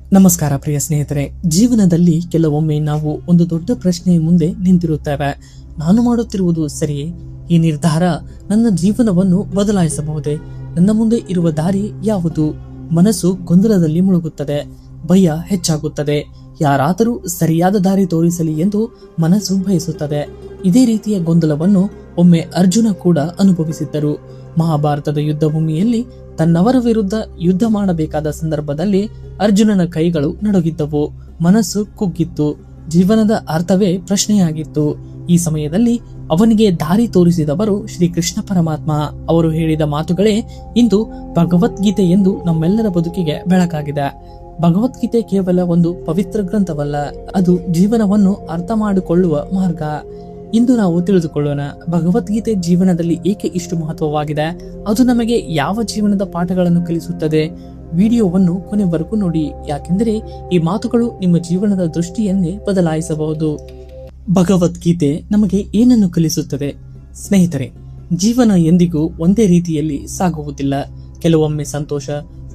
ನಮಸ್ಕಾರ ಪ್ರಿಯ ಸ್ನೇಹಿತರೆ. ಜೀವನದಲ್ಲಿ ಕೆಲವೊಮ್ಮೆ ನಾವು ಒಂದು ದೊಡ್ಡ ಪ್ರಶ್ನೆಯ ಮುಂದೆ ನಿಂತಿರುತ್ತೇವೆ. ನಾನು ಮಾಡುತ್ತಿರುವುದು ಸರಿಯೇ? ಈ ನಿರ್ಧಾರ ನನ್ನ ಜೀವನವನ್ನು ಬದಲಾಯಿಸಬಹುದೇ? ನನ್ನ ಮುಂದೆ ಇರುವ ದಾರಿ ಯಾವುದು? ಮನಸ್ಸು ಗೊಂದಲದಲ್ಲಿ ಮುಳುಗುತ್ತದೆ, ಭಯ ಹೆಚ್ಚಾಗುತ್ತದೆ. ಯಾರಾದರೂ ಸರಿಯಾದ ದಾರಿ ತೋರಿಸಲಿ ಎಂದು ಮನಸ್ಸು ಬಯಸುತ್ತದೆ. ಇದೇ ರೀತಿಯ ಗೊಂದಲವನ್ನು ಒಮ್ಮೆ ಅರ್ಜುನ ಕೂಡ ಅನುಭವಿಸಿದ್ದರು. ಮಹಾಭಾರತದ ಯುದ್ಧ ಭೂಮಿಯಲ್ಲಿ ತನ್ನವರ ವಿರುದ್ಧ ಯುದ್ಧ ಮಾಡಬೇಕಾದ ಸಂದರ್ಭದಲ್ಲಿ ಅರ್ಜುನನ ಕೈಗಳು ನಡುಗಿದ್ದವು, ಮನಸ್ಸು ಕುಗ್ಗಿತ್ತು, ಜೀವನದ ಅರ್ಥವೇ ಪ್ರಶ್ನೆಯಾಗಿತ್ತು. ಈ ಸಮಯದಲ್ಲಿ ಅವನಿಗೆ ದಾರಿ ತೋರಿಸಿದವರು ಶ್ರೀಕೃಷ್ಣ ಪರಮಾತ್ಮ. ಅವರು ಹೇಳಿದ ಮಾತುಗಳೇ ಇಂದು ಭಗವದ್ಗೀತೆ ಎಂದು ನಮ್ಮೆಲ್ಲರ ಬದುಕಿಗೆ ಬೆಳಕಾಗಿದೆ. ಭಗವದ್ಗೀತೆ ಕೇವಲ ಒಂದು ಪವಿತ್ರ ಗ್ರಂಥವಲ್ಲ, ಅದು ಜೀವನವನ್ನು ಅರ್ಥ ಮಾಡಿಕೊಳ್ಳುವ ಮಾರ್ಗ. ಇಂದು ನಾವು ತಿಳಿದುಕೊಳ್ಳೋಣ, ಭಗವದ್ಗೀತೆ ಜೀವನದಲ್ಲಿ ಏಕೆ ಇಷ್ಟು ಮಹತ್ವವಾಗಿದೆ, ಅದು ನಮಗೆ ಯಾವ ಜೀವನದ ಪಾಠಗಳನ್ನು ಕಲಿಸುತ್ತದೆ. ವಿಡಿಯೋವನ್ನು ಕೊನೆವರೆಗೂ ನೋಡಿ, ಯಾಕೆಂದರೆ ಈ ಮಾತುಗಳು ನಿಮ್ಮ ಜೀವನದ ದೃಷ್ಟಿಯನ್ನೇ ಬದಲಾಯಿಸಬಹುದು. ಭಗವದ್ಗೀತೆ ನಮಗೆ ಏನನ್ನು ಕಲಿಸುತ್ತದೆ? ಸ್ನೇಹಿತರೆ, ಜೀವನ ಎಂದಿಗೂ ಒಂದೇ ರೀತಿಯಲ್ಲಿ ಸಾಗುವುದಿಲ್ಲ. ಕೆಲವೊಮ್ಮೆ ಸಂತೋಷ,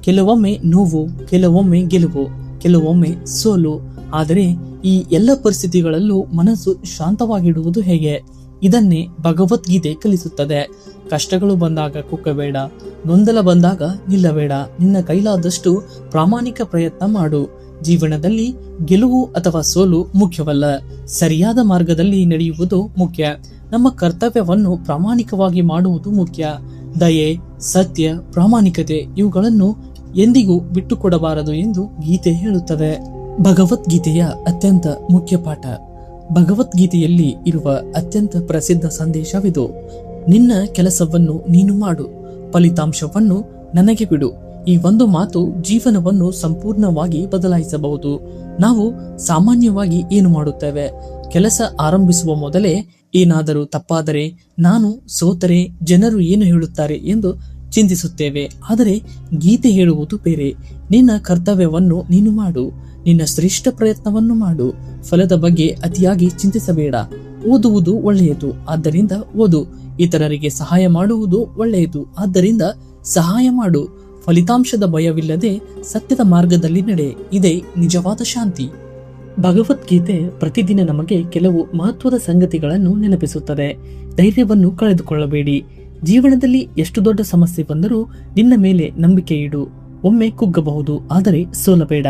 ಕೆಲವೊಮ್ಮೆ ನೋವು, ಕೆಲವೊಮ್ಮೆ ಗೆಲುವು, ಕೆಲವೊಮ್ಮೆ ಸೋಲು. ಆದರೆ ಈ ಎಲ್ಲ ಪರಿಸ್ಥಿತಿಗಳಲ್ಲೂ ಮನಸ್ಸು ಶಾಂತವಾಗಿಡುವುದು ಹೇಗೆ? ಇದನ್ನೇ ಭಗವದ್ಗೀತೆ ಕಲಿಸುತ್ತದೆ. ಕಷ್ಟಗಳು ಬಂದಾಗ ಕುಕ್ಕಬೇಡ, ಗೊಂದಲ ಬಂದಾಗ ನಿಲ್ಲಬೇಡ, ನಿನ್ನ ಕೈಲಾದಷ್ಟು ಪ್ರಾಮಾಣಿಕ ಪ್ರಯತ್ನ ಮಾಡು. ಜೀವನದಲ್ಲಿ ಗೆಲುವು ಅಥವಾ ಸೋಲು ಮುಖ್ಯವಲ್ಲ, ಸರಿಯಾದ ಮಾರ್ಗದಲ್ಲಿ ನಡೆಯುವುದು ಮುಖ್ಯ. ನಮ್ಮ ಕರ್ತವ್ಯವನ್ನು ಪ್ರಾಮಾಣಿಕವಾಗಿ ಮಾಡುವುದು ಮುಖ್ಯ. ದಯೆ, ಸತ್ಯ, ಪ್ರಾಮಾಣಿಕತೆ ಇವುಗಳನ್ನು ಎಂದಿಗೂ ಬಿಟ್ಟುಕೊಡಬಾರದು ಎಂದು ಗೀತೆ ಹೇಳುತ್ತದೆ. ಭಗವದ್ಗೀತೆಯ ಅತ್ಯಂತ ಮುಖ್ಯ ಪಾಠ. ಭಗವದ್ಗೀತೆಯಲ್ಲಿ ಇರುವ ಅತ್ಯಂತ ಪ್ರಸಿದ್ಧ ಸಂದೇಶವಿದು: ನಿನ್ನ ಕೆಲಸವನ್ನು ನೀನು ಮಾಡು, ಫಲಿತಾಂಶವನ್ನು ನನಗೆ ಬಿಡು. ಈ ಒಂದು ಮಾತು ಜೀವನವನ್ನು ಸಂಪೂರ್ಣವಾಗಿ ಬದಲಾಯಿಸಬಹುದು. ನಾವು ಸಾಮಾನ್ಯವಾಗಿ ಏನು ಮಾಡುತ್ತೇವೆ? ಕೆಲಸ ಆರಂಭಿಸುವ ಮೊದಲೇ ಏನಾದರೂ ತಪ್ಪಾದರೆ, ನಾನು ಸೋತರೆ ಜನರು ಏನು ಹೇಳುತ್ತಾರೆ ಎಂದು ಚಿಂತಿಸುತ್ತೇವೆ. ಆದರೆ ಗೀತೆ ಹೇಳುವುದು ಬೇರೆ. ನಿನ್ನ ಕರ್ತವ್ಯವನ್ನು ನೀನು ಮಾಡು, ನಿನ್ನ ಶ್ರೇಷ್ಠ ಪ್ರಯತ್ನವನ್ನು ಮಾಡು. ಫಲದ ಬಗ್ಗೆ ಅತಿಯಾಗಿ ಚಿಂತಿಸಬೇಡ. ಓದುವುದು ಒಳ್ಳೆಯದು, ಆದ್ದರಿಂದ ಓದು. ಇತರರಿಗೆ ಸಹಾಯ ಮಾಡುವುದು ಒಳ್ಳೆಯದು, ಆದ್ದರಿಂದ ಸಹಾಯ ಮಾಡು. ಫಲಿತಾಂಶದ ಭಯವಿಲ್ಲದೆ ಸತ್ಯದ ಮಾರ್ಗದಲ್ಲಿ ನಡೆ. ಇದೇ ನಿಜವಾದ ಶಾಂತಿ. ಭಗವದ್ಗೀತೆ ಪ್ರತಿದಿನ ನಮಗೆ ಕೆಲವು ಮಹತ್ವದ ಸಂಗತಿಗಳನ್ನು ನೆನಪಿಸುತ್ತದೆ. ಧೈರ್ಯವನ್ನು ಕಳೆದುಕೊಳ್ಳಬೇಡಿ. ಜೀವನದಲ್ಲಿ ಎಷ್ಟು ದೊಡ್ಡ ಸಮಸ್ಯೆ ಬಂದರೂ ನಿನ್ನ ಮೇಲೆ ನಂಬಿಕೆ ಇಡು. ಒಮ್ಮೆ ಕುಗ್ಗಬಹುದು, ಆದರೆ ಸೋಲಬೇಡ.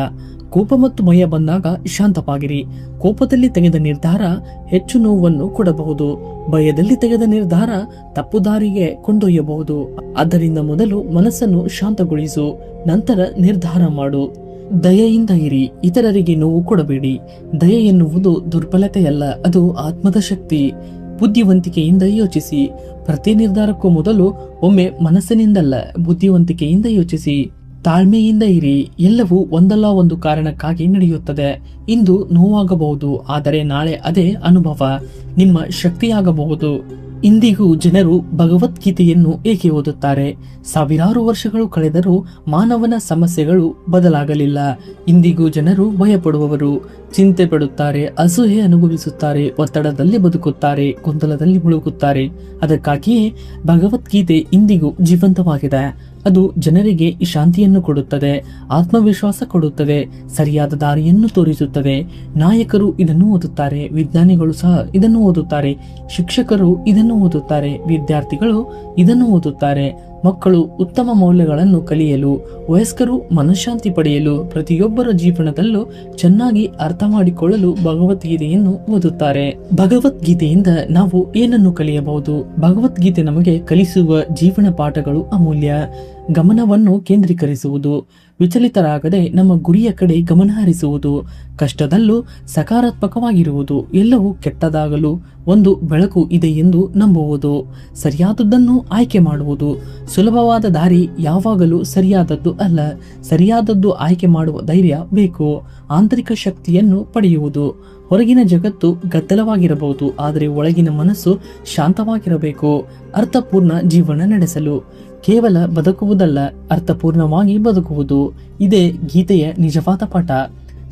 ಕೋಪ ಮತ್ತು ಭಯ ಬಂದಾಗ ಶಾಂತವಾಗಿರಿ. ಕೋಪದಲ್ಲಿ ತೆಗೆದ ನಿರ್ಧಾರ ಹೆಚ್ಚು ನೋವನ್ನು ಕೊಡಬಹುದು. ಭಯದಲ್ಲಿ ತೆಗೆದ ನಿರ್ಧಾರ ತಪ್ಪು ದಾರಿಗೆ ಕೊಂಡೊಯ್ಯಬಹುದು. ಆದ್ದರಿಂದ ಮೊದಲು ಮನಸ್ಸನ್ನು ಶಾಂತಗೊಳಿಸು, ನಂತರ ನಿರ್ಧಾರ ಮಾಡು. ದಯೆಯಿಂದ ಇರಿ, ಇತರರಿಗೆ ನೋವು ಕೊಡಬೇಡಿ. ದಯೆ ಎನ್ನುವುದು ದುರ್ಬಲತೆಯಲ್ಲ, ಅದು ಆತ್ಮದ ಶಕ್ತಿ. ಬುದ್ಧಿವಂತಿಕೆಯಿಂದ ಯೋಚಿಸಿ. ಪ್ರತಿ ನಿರ್ಧಾರಕ್ಕೂ ಮೊದಲು ಒಮ್ಮೆ ಮನಸ್ಸಿನಿಂದಲ್ಲ, ಬುದ್ಧಿವಂತಿಕೆಯಿಂದ ಯೋಚಿಸಿ. ತಾಳ್ಮೆಯಿಂದ ಇರಿ. ಎಲ್ಲವೂ ಒಂದಲ್ಲ ಒಂದು ಕಾರಣಕ್ಕಾಗಿ ನಡೆಯುತ್ತದೆ. ಇಂದು ನೋವಾಗಬಹುದು, ಆದರೆ ನಾಳೆ ಅದೇ ಅನುಭವ ನಿಮ್ಮ ಶಕ್ತಿಯಾಗಬಹುದು. ಇಂದಿಗೂ ಜನರು ಭಗವದ್ಗೀತೆಯನ್ನು ಏಕೆ ಓದುತ್ತಾರೆ? ಸಾವಿರಾರು ವರ್ಷಗಳು ಕಳೆದರೂ ಮಾನವನ ಸಮಸ್ಯೆಗಳು ಬದಲಾಗಲಿಲ್ಲ. ಇಂದಿಗೂ ಜನರು ಭಯಪಡುವವರು, ಚಿಂತೆ ಪಡುತ್ತಾರೆ, ಅಸೂಯೆ ಅನುಭವಿಸುತ್ತಾರೆ, ಒತ್ತಡದಲ್ಲಿ ಬದುಕುತ್ತಾರೆ, ಗೊಂದಲದಲ್ಲಿ ಮುಳುಗುತ್ತಾರೆ. ಅದಕ್ಕಾಗಿಯೇ ಭಗವದ್ಗೀತೆ ಇಂದಿಗೂ ಜೀವಂತವಾಗಿದೆ. ಅದು ಜನರಿಗೆ ಶಾಂತಿಯನ್ನು ಕೊಡುತ್ತದೆ, ಆತ್ಮವಿಶ್ವಾಸ ಕೊಡುತ್ತದೆ, ಸರಿಯಾದ ದಾರಿಯನ್ನು ತೋರಿಸುತ್ತದೆ. ನಾಯಕರು ಇದನ್ನು ಓದುತ್ತಾರೆ, ವಿಜ್ಞಾನಿಗಳು ಸಹ ಇದನ್ನು ಓದುತ್ತಾರೆ, ಶಿಕ್ಷಕರು ಇದನ್ನು ಓದುತ್ತಾರೆ, ವಿದ್ಯಾರ್ಥಿಗಳು ಇದನ್ನು ಓದುತ್ತಾರೆ. ಮಕ್ಕಳು ಉತ್ತಮ ಮೌಲ್ಯಗಳನ್ನು ಕಲಿಯಲು, ವಯಸ್ಕರು ಮನಃಶಾಂತಿ ಪಡೆಯಲು, ಪ್ರತಿಯೊಬ್ಬರ ಜೀವನದಲ್ಲೂ ಚೆನ್ನಾಗಿ ಅರ್ಥ ಮಾಡಿಕೊಳ್ಳಲು ಭಗವದ್ಗೀತೆಯನ್ನು ಓದುತ್ತಾರೆ. ಭಗವದ್ಗೀತೆಯಿಂದ ನಾವು ಏನನ್ನು ಕಲಿಯಬಹುದು? ಭಗವದ್ಗೀತೆ ನಮಗೆ ಕಲಿಸುವ ಜೀವನ ಪಾಠಗಳು ಅಮೂಲ್ಯ. ಗಮನವನ್ನು ಕೇಂದ್ರೀಕರಿಸುವುದು, ವಿಚಲಿತರಾಗದೆ ನಮ್ಮ ಗುರಿಯ ಕಡೆ ಗಮನ ಹರಿಸುವುದು, ಕಷ್ಟದಲ್ಲೂ ಸಕಾರಾತ್ಮಕವಾಗಿರುವುದು, ಎಲ್ಲವೂ ಕೆಟ್ಟದಾಗಲು ಒಂದು ಬೆಳಕು ಇದೆ ಎಂದು ನಂಬುವುದು, ಸರಿಯಾದದ್ದನ್ನು ಆಯ್ಕೆ ಮಾಡುವುದು. ಸುಲಭವಾದ ದಾರಿ ಯಾವಾಗಲೂ ಸರಿಯಾದದ್ದು ಅಲ್ಲ, ಸರಿಯಾದದ್ದು ಆಯ್ಕೆ ಮಾಡುವ ಧೈರ್ಯ ಬೇಕು. ಆಂತರಿಕ ಶಕ್ತಿಯನ್ನು ಪಡೆಯುವುದು. ಹೊರಗಿನ ಜಗತ್ತು ಗದ್ದಲವಾಗಿರಬಹುದು, ಆದರೆ ಒಳಗಿನ ಮನಸ್ಸು ಶಾಂತವಾಗಿರಬೇಕು. ಅರ್ಥಪೂರ್ಣ ಜೀವನ ನಡೆಸಲು ಕೇವಲ ಬದುಕುವುದಲ್ಲ, ಅರ್ಥಪೂರ್ಣವಾಗಿ ಬದುಕುವುದು. ಇದೇ ಗೀತೆಯ ನಿಜವಾದ ಪಾಠ.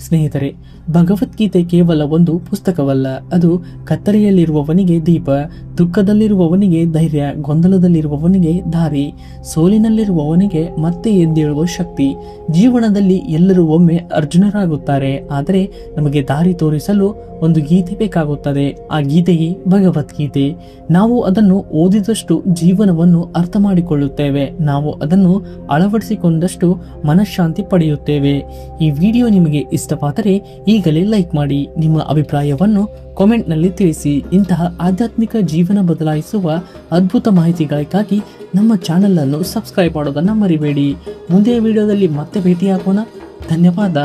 ಸ್ನೇಹಿತರೆ, ಭಗವದ್ಗೀತೆ ಕೇವಲ ಒಂದು ಪುಸ್ತಕವಲ್ಲ, ಅದು ಕತ್ತಲೆಯಲ್ಲಿರುವವನಿಗೆ ದೀಪ, ದುಃಖದಲ್ಲಿರುವವನಿಗೆ ಧೈರ್ಯ, ಗೊಂದಲದಲ್ಲಿರುವವನಿಗೆ ದಾರಿ, ಸೋಲಿನಲ್ಲಿರುವವನಿಗೆ ಮತ್ತೆ ಎದ್ದೇಳುವ ಶಕ್ತಿ. ಜೀವನದಲ್ಲಿ ಎಲ್ಲರೂ ಒಮ್ಮೆ ಅರ್ಜುನರಾಗುತ್ತಾರೆ, ಆದರೆ ನಮಗೆ ದಾರಿ ತೋರಿಸಲು ಒಂದು ಗೀತೆ ಬೇಕಾಗುತ್ತದೆ. ಆ ಗೀತೆಯೇ ಭಗವದ್ಗೀತೆ. ನಾವು ಅದನ್ನು ಓದಿದಷ್ಟು ಜೀವನವನ್ನು ಅರ್ಥ ಮಾಡಿಕೊಳ್ಳುತ್ತೇವೆ, ನಾವು ಅದನ್ನು ಅಳವಡಿಸಿಕೊಂಡಷ್ಟು ಮನಃಶಾಂತಿ ಪಡೆಯುತ್ತೇವೆ. ಈ ವಿಡಿಯೋ ನಿಮಗೆ ಇಷ್ಟವಾದರೆ ಈಗಲೇ ಲೈಕ್ ಮಾಡಿ, ನಿಮ್ಮ ಅಭಿಪ್ರಾಯವನ್ನು ಕಾಮೆಂಟ್ನಲ್ಲಿ ತಿಳಿಸಿ. ಇಂತಹ ಆಧ್ಯಾತ್ಮಿಕ ಜೀವನ ಬದಲಾಯಿಸುವ ಅದ್ಭುತ ಮಾಹಿತಿಗಳಿಗಾಗಿ ನಮ್ಮ ಚಾನೆಲ್ ಅನ್ನು ಸಬ್ಸ್ಕ್ರೈಬ್ ಮಾಡೋದನ್ನ ಮರಿಬೇಡಿ. ಮುಂದಿನ ವಿಡಿಯೋದಲ್ಲಿ ಮತ್ತೆ ಭೇಟಿಯಾಗೋಣ. ಧನ್ಯವಾದ.